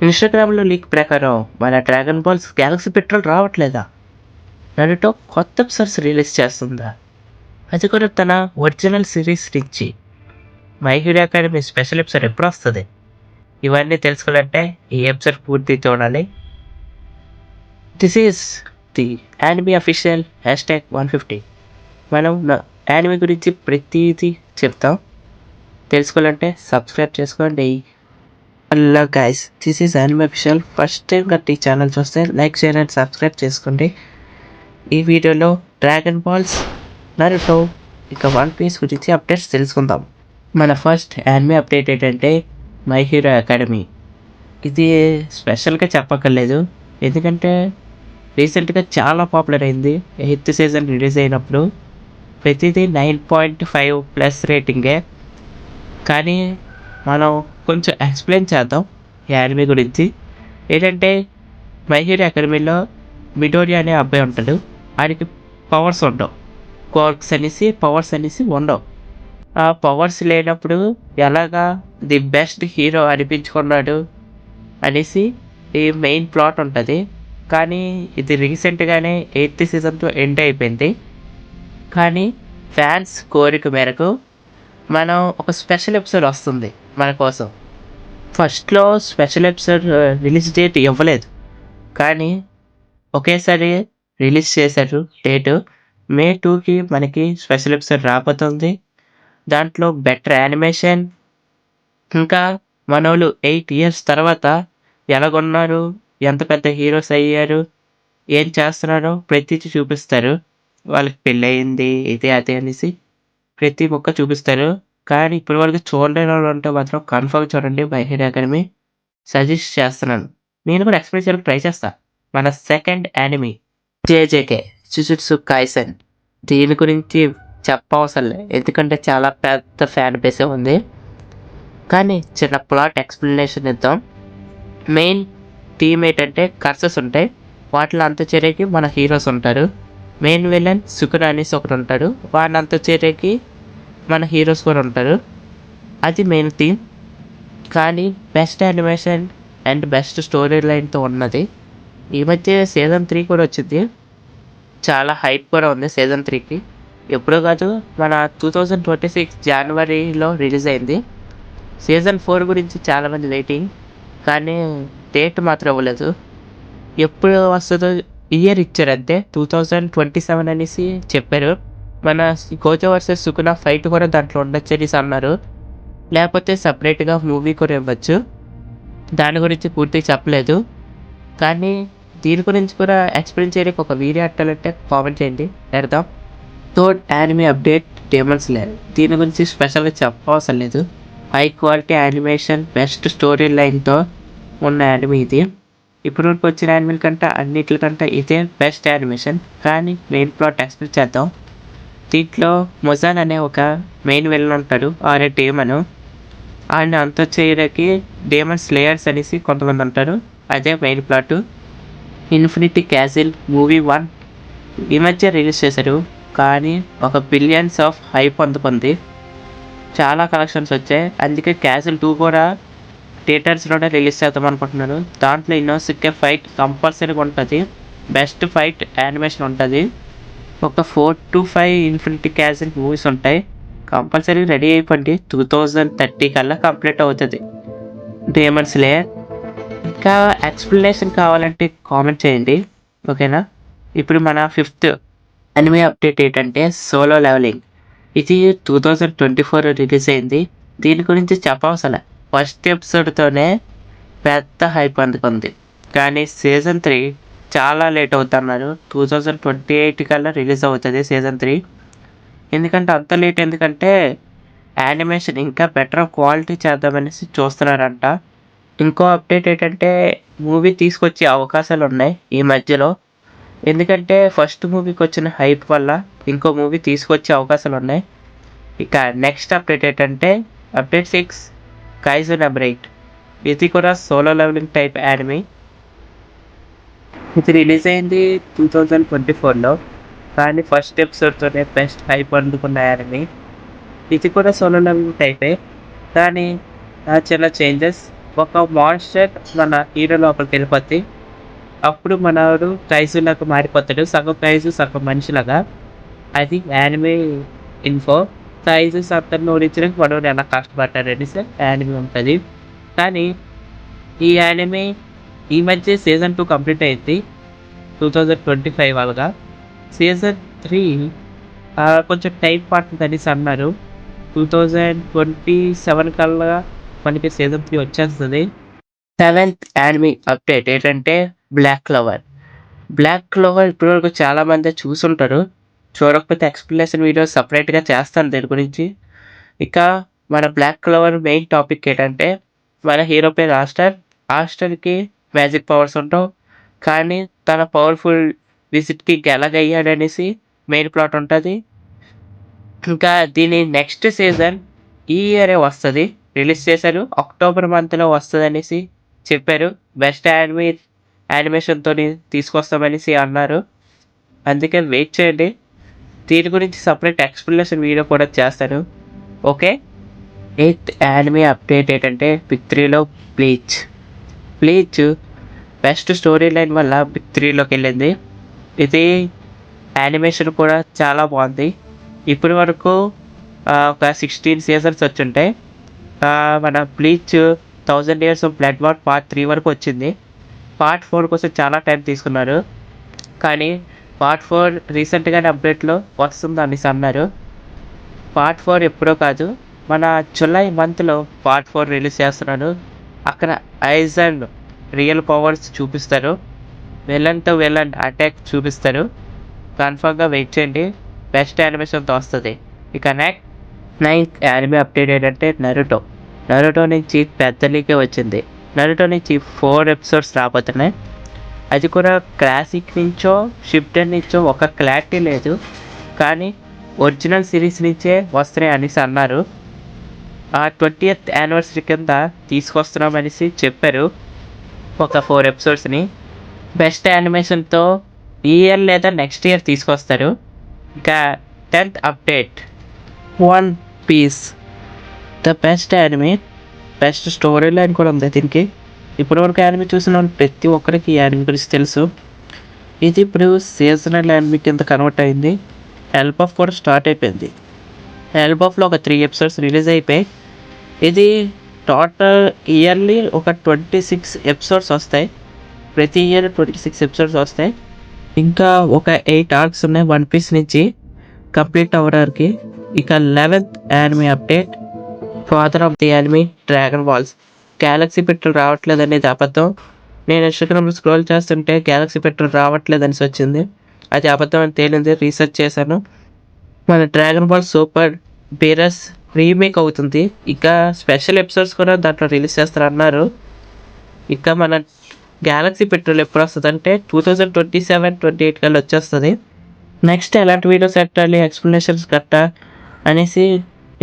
ఇన్‌స్టాగ్రామ్‌లో లీక్ ప్రకారం మన 'డ్రాగన్ బాల్స్ గ్యాలక్సీ పెట్రోల్' రావట్లేదా? నరుటో కొత్త ఎపిసోడ్స్ రిలీజ్ చేస్తుందా? అది కూడా తన ఒరిజినల్ సిరీస్ నుంచి. 'My Hero Academy' special episode ఎప్పుడొస్తది? ఇవన్నీ తెలుసుకోవాలంటే ఈ ఎపిసోడ్ పూర్తి చూడాలి. This is the anime official #150. మనం యానిమీ గురించి ప్రతీదీ చెప్తాం. తెలుసుకోవాలంటే సబ్స్క్రైబ్ చేసుకోండి. Hello guys, this is anime official. First time కనుక ఈ ఛానల్ చూస్తే లైక్, షేర్ అండ్ సబ్స్క్రైబ్ చేసుకోండి. ఈ వీడియోలో 'డ్రాగన్ బాల్స్', 'నరుటో' ఇంకా 'వన్ పీస్' గురించి అప్డేట్స్ తెలుసుకుందాం. మన ఫస్ట్ యానిమీ అప్డేట్ ఏంటంటే 'మై హీరో అకాడమీ'. ఇది స్పెషల్గా చెప్పక్కర్లేదు, ఎందుకంటే రీసెంట్గా చాలా పాపులర్ అయింది. 8th సీజన్ రిలీజ్ అయినప్పుడు ప్రతిదీ 9.5+ రేటింగే. కానీ మనం కొంచెం ఎక్స్ప్లెయిన్ చేద్దాం ఈ యానిమీ గురించి. ఏంటంటే 'మై హీరో అకాడమీలో' మిడోరి అనే అబ్బాయి ఉంటాడు. ఆయనకి పవర్స్ ఉండవు. పవర్స్ అనేసి ఉండవు. ఆ పవర్స్ లేనప్పుడు ఎలాగా ది బెస్ట్ హీరో అనిపించుకున్నాడు అనేసి ఈ మెయిన్ ప్లాట్ ఉంటుంది. కానీ ఇది రీసెంట్గానే 8th సీజన్తో ఎండ్ అయిపోయింది. కానీ ఫ్యాన్స్ కోరిక మేరకు మనం ఒక స్పెషల్ ఎపిసోడ్ వస్తుంది మన కోసం. ఫస్ట్లో స్పెషల్ ఎపిసోడ్ రిలీజ్ డేట్ ఇవ్వలేదు, కానీ ఒకేసారి రిలీజ్ చేశారు డేటు. May 2కి మనకి స్పెషల్ ఎపిసోడ్ రాబోతుంది. దాంట్లో బెటర్ యానిమేషన్, ఇంకా మనోళ్ళు 8 years తర్వాత ఎలాగున్నారు, ఎంత పెద్ద హీరోస్ అయ్యారు, ఏం చేస్తున్నారో ప్రతిదీ చూపిస్తారు. వాళ్ళకి పెళ్ళయింది, ఇది అది అనేసి ప్రతి ముక్క చూపిస్తారు. కానీ ఇప్పటివరకు చూడలేని వాళ్ళు ఉంటే మాత్రం కన్ఫర్మ్ చూడండి 'మై హీరో అకాడమీ'. సజెస్ట్ చేస్తున్నాను. నేను కూడా ఎక్స్‌ప్లెయిన్ చేయడానికి ట్రై చేస్తా. మన సెకండ్ యానిమీ 'జేజేకే జుజుట్సు కైసెన్'. దీని గురించి చెప్పవసరం లేదు, ఎందుకంటే చాలా పెద్ద ఫ్యాన్ బేసే ఉంది. కానీ చిన్న ప్లాట్ ఎక్స్‌ప్లనేషన్ ఇద్దాం. మెయిన్ థీమ్ ఏంటంటే కర్సెస్ ఉంటాయి. వాటిలో అంతుచేరేకి మన హీరోస్ ఉంటారు. మెయిన్ విలన్ సుకునా అనేసి ఒకడు ఉంటాడు. వాడిని అంతుచేరేకి మన హీరోస్ కూడా ఉంటారు. అది మెయిన్ థీమ్. కానీ best animation and best story లైన్తో ఉన్నది. ఈ మధ్య సీజన్ 3 కూడా వచ్చింది. చాలా హైప్ కూడా ఉంది సీజన్ 3కి. ఎప్పుడో కాదు, మన 2026 జనవరిలో రిలీజ్ అయింది. సీజన్ 4 గురించి చాలామంది వెయిటింగ్, కానీ డేట్ మాత్రం ఇవ్వలేదు. ఎప్పుడు వస్తుందో ఇయర్ ఇచ్చారు అంతే, 2027 అనేసి చెప్పారు. మన గోజో వర్సెస్ సుకునా ఫైట్ కూడా దాంట్లో ఉండొచ్చు అనేసి అన్నారు. లేకపోతే సపరేట్గా మూవీ కూడా ఇవ్వచ్చు. దాని గురించి పూర్తిగా చెప్పలేదు. కానీ దీని గురించి కూడా ఎక్స్ప్లెయిన్ చేయడానికి ఒక వీడియో అట్టాలంటే కామెంట్ చేయండి, పెడదాం. Third anime update 'Demon Slayer'. దీని గురించి స్పెషల్గా చెప్పవసరం లేదు. High quality animation, best story లైన్తో ఉన్న యానిమీ ఇది. ఇప్పుడు వచ్చిన యానిమీల కంటే అన్నిటికంటే ఇదే బెస్ట్ యానిమేషన్. కానీ మెయిన్ ప్లాట్ ఎక్స్ప్లెయిన్ చేద్దాం. దీంట్లో మొజాన్ అనే ఒక మెయిన్ విలన్ ఉంటాడు, ఆరే డేమను. ఆయన అంత చేయడానికి డేమన్ స్లేయర్స్ అనేసి కొంతమంది ఉంటారు. అదే main plot. 'Infinity castle' movie 1 ఈ మధ్య రిలీజ్ చేశారు. కానీ ఒక బిలియన్స్ ఆఫ్ హైప్ అందుకుంది. చాలా కలెక్షన్స్ వచ్చాయి. అందుకే క్యాసిల్ 2 కూడా థియేటర్స్లోనే రిలీజ్ చేద్దాం అనుకుంటున్నాను. దాంట్లో ఇన్నోసుకే ఫైట్ కంపల్సరీగా ఉంటుంది. బెస్ట్ ఫైట్ యానిమేషన్ ఉంటుంది. ఒక 4 to 5 ఇన్ఫినిటీ క్యాసిల్ మూవీస్ ఉంటాయి. కంపల్సరీ రెడీ అయిపోండి, 2030 కల్లా కంప్లీట్ అవుతుంది 'డెమన్ స్లేయర్'. ఇంకా ఎక్స్ప్లెనేషన్ కావాలంటే కామెంట్ చేయండి, ఓకేనా. ఇప్పుడు మన ఫిఫ్త్ యానిమే అప్డేట్ ఏంటంటే 'సోలో లెవెలింగ్'. ఇది 2024 రిలీజ్ అయింది. దీని గురించి చెప్పవసలే, ఫస్ట్ ఎపిసోడ్తోనే పెద్ద హైప్ అందుకుంది. కానీ సీజన్ 3 చాలా లేట్ అవుతున్నారు. 2028 కల్లా రిలీజ్ అవుతుంది సీజన్ 3. ఎందుకంటే అంత లేట్, ఎందుకంటే యానిమేషన్ ఇంకా బెటర్ క్వాలిటీ చేద్దామనేసి చూస్తున్నారంట. ఇంకో అప్డేట్ ఏంటంటే మూవీ తీసుకొచ్చే అవకాశాలు ఉన్నాయి ఈ మధ్యలో. ఎందుకంటే ఫస్ట్ మూవీకి వచ్చిన హైప్ వల్ల ఇంకో మూవీ తీసుకొచ్చే అవకాశాలు ఉన్నాయి. ఇక నెక్స్ట్ అప్డేట్ ఏంటంటే అప్డేట్ 6 కైజు నబ్రైట్. ఇది కూడా సోలో లెవెలింగ్ టైప్ యానిమీ. ఇది రిలీజ్ అయింది 2024లో. కానీ ఫస్ట్ ఎపిసోడ్తోనే బెస్ట్ హైప్ అందుకున్న యానిమీ. ఇది కూడా సోలో లెవెలింగ్ టైపే, కానీ చిన్న చేంజెస్. ఒక మాన్స్టర్ మన హీరో లోపలికి వెళ్ళిపోద్ది. అప్పుడు మనోడు కైజులాగా మారిపోతాడు. సగం కైజు, సగం మనిషిలాగా. అది యానిమే ఇన్ఫో. కైజుస్ అందరిని ఓడించడానికి మనోడు ఎలా కష్టపడ్డాడనేసి యానిమే ఉంటది. కానీ ఈ యానిమే ఈ మధ్య సీజన్ 2 కంప్లీట్ అయింది. 2025 అలాగా. సీజన్ 3 కొంచెం టైం పడుతుందనేసి అన్నారు. 2027 కల్లా మనకి సీజన్ 3 వచ్చేస్తది. 7th యానిమే అప్డేట్ ఏంటంటే బ్లాక్ క్లోవర్. బ్లాక్ క్లోవర్ ఇప్పటివరకు చాలామంది చూసుంటారు. చూడకపోతే ఎక్స్‌ప్లనేషన్ వీడియో సెపరేట్‌గా చేస్తాను దీని గురించి. ఇక మన బ్లాక్ క్లోవర్ మెయిన్ టాపిక్ ఏంటంటే మన హీరో పేరు ఆస్టర్. ఆస్టర్‌కి మ్యాజిక్ పవర్స్ ఉండవు. కానీ తన పవర్‌ఫుల్ విజిట్‌కి ఎలాగయ్యాడనేసి మెయిన్ ప్లాట్ ఉంటది. ఇంకా దీని నెక్స్ట్ సీజన్ ఈ ఇయరే వస్తది. రిలీజ్ చేశారు. అక్టోబర్ మంత్‌లో వస్తదనేసి చెప్పారు. బెస్ట్ యానిమేషన్‌తోని తీసుకొస్తామనేసి అన్నారు. అందుకే వెయిట్ చేయండి. దీని గురించి సెపరేట్ ఎక్స్‌ప్లనేషన్ వీడియో కూడా చేస్తాను. ఓకే. 8th యానిమే అప్డేట్ ఏంటంటే బిగ్ 3లో Bleach. Bleach best story line వల్ల బిగ్ 3లోకెళ్ళింది. ఇది యానిమేషన్ కూడా చాలా బాగుంది. ఇప్పటి వరకు ఒక 16 సీజన్స్ వచ్చుంటాయి. మన bleach 1000 years of blood war part 3 వరకు వచ్చింది. పార్ట్ 4 కోసం చాలా టైం తీసుకున్నారు. కానీ పార్ట్ 4 రీసెంట్‌గానే అప్డేట్‌లో వస్తుందనేసి అన్నారు. పార్ట్ 4 ఎప్పుడో కాదు, మన జులై మంత్‌లో పార్ట్ 4 రిలీజ్ చేస్తున్నారు. అక్కడ ఐజన్ రియల్ పవర్స్ చూపిస్తారు. విలన్ టు విలన్ అటాక్ చూపిస్తారు. కన్ఫర్మ్‌గా వెయిట్ చేయండి. బెస్ట్ యానిమేషన్‌తో వస్తది. ఇక 9th యానిమే అప్డేట్ ఏంటంటే నరుటో. నరుటో నుంచి పెద్ద లీకే వచ్చింది. నరుటో నుంచి 4 ఎపిసోడ్స్ రాబోతున్నాయి. అది కూడా క్లాసిక్ నుంచో షిఫ్టెడ్ నుంచో ఒక క్లారిటీ లేదు. కానీ ఒరిజినల్ సిరీస్ నుంచే వస్తున్నాయి అనేసి అన్నారు. 20th యానివర్సరీ కింద తీసుకొస్తున్నామనేసి చెప్పారు. ఒక 4 ఎపిసోడ్స్‌ని బెస్ట్ యానిమేషన్‌తో ఈ ఇయర్ లేదా నెక్స్ట్ ఇయర్ తీసుకొస్తారు. ఇంకా 10th update one piece. The best anime. Best story line కూడా ఉంది దీనికి. ఇప్పటివరకు యానిమే చూసిన వాళ్ళు ప్రతి ఒక్కరికి ఈ యానిమే గురించి తెలుసు. ఇది ఇప్పుడు సీజనల్ యానిమే కింద కన్వర్ట్ అయింది. ఎల్బఫ్ కూడా స్టార్ట్ అయిపోయింది. ఎల్బఫ్లో ఒక 3 ఎపిసోడ్స్ రిలీజ్ అయిపోయాయి. ఇది టోటల్ ఇయర్లీ ఒక 26 ఎపిసోడ్స్ వస్తాయి. ప్రతి ఇయర్ 26 ఎపిసోడ్స్ వస్తాయి. ఇంకా ఒక 8 ఆర్క్స్ ఉన్నాయి వన్ పీస్ నుంచి కంప్లీట్ అవ్వడానికి. ఇక 11th anime update father of the anime dragon Balls. Galaxy petrol రావట్లేదు అనేది అబద్ధం. నేను ఇన్స్టాగ్రామ్లో స్క్రోల్ చేస్తుంటే గ్యాలక్సీ పెట్రోల్ రావట్లేదు అనేసి వచ్చింది. అది అబద్ధం అని తేలింది. రీసెర్చ్ చేశాను. మన dragon ball super Beerus remake అవుతుంది. ఇక స్పెషల్ ఎపిసోడ్స్ కూడా దాంట్లో రిలీజ్ చేస్తారన్నారు. ఇక మన గ్యాలక్సీ పెట్రోల్ ఎప్పుడు వస్తుంది అంటే 2027-28 కల్లా వచ్చేస్తుంది. నెక్స్ట్ ఎలాంటి వీడియోస్ పెట్టాలి, ఎక్స్ప్లెనేషన్స్ గట్టా అనేసి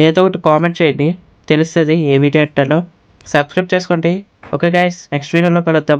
ఏదో ఒకటి కామెంట్ చేయండి. తెలుస్తుంది ఏ వీడియో పెట్టాలో. సబ్స్క్రైబ్ చేసుకోండి. ఓకే గైస్, నెక్స్ట్ వీడియోలో కలుద్దాం.